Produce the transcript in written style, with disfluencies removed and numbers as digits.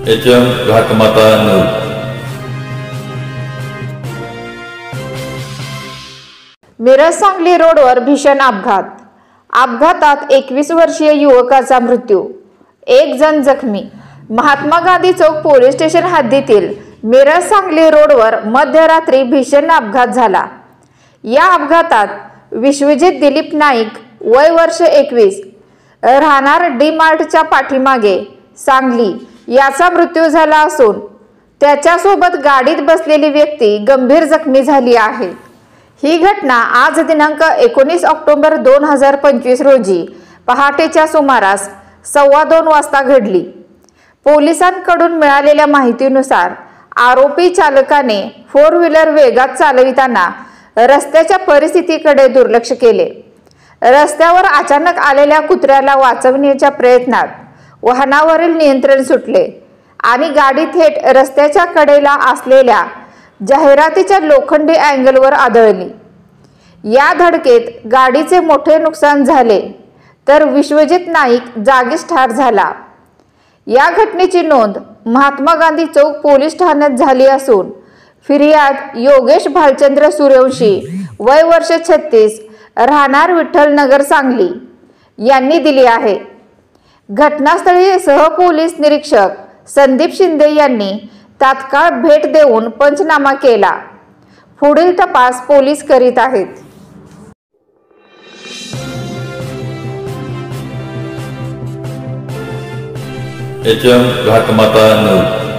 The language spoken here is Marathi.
HM घाटमाता news. मिरज सांगली रोडवर भीषण अपघात। अपघातात 21 वर्षीय युवकाचा मृत्यू, 1 जण जखमी। महात्मा गांधी चौक पोलीस स्टेशन हद्दीतील मिरज सांगली रोडवर मध्यरात्री भीषण अपघात झाला। या अपघातात विश्वजित दिलीप नाईक, वय वर्ष 21, राहणार डी मार्टच्या पाठीमागे सांगली याचा मृत्यू झाला असून त्याच्यासोबत गाडीत बसलेली व्यक्ती गंभीर जखमी झाली आहे। ही घटना आज दिनांक 19 ऑक्टोबर 2025 रोजी पहाटेच्या सुमारास 2:15 वाजता घडली। पोलिसांकडून मिळालेल्या माहितीनुसार आरोपी चालकाने 4 व्हीलर वेगात चालविताना रस्त्याच्या परिस्थितीकडे दुर्लक्ष केले। रस्त्यावर अचानक आलेल्या कुत्र्याला वाचवण्याच्या प्रयत्नात वाहनावरील नियंत्रण सुटले आणि गाडी थेट रस्त्याच्या कडेला असलेल्या जाहिरातीच्या लोखंडी अँगलवर आदळली। या धडकेत गाडीचे मोठे नुकसान झाले तर विश्वजित नाईक जागीच ठार झाला। या घटनेची नोंद महात्मा गांधी चौक पोलीस ठाण्यात झाली असून फिर्याद योगेश भालचंद्र सूर्यवंशी, वय वर्ष 36, राहणार विठ्ठल नगर सांगली यांनी दिली आहे। घटनास्थळी सहपोलीस निरीक्षक संदीप शिंदे यांनी तात्काळ भेट देऊन पंचनामा केला। पुढील तपास पोलीस करीत आहेत। HM घाटमाता news.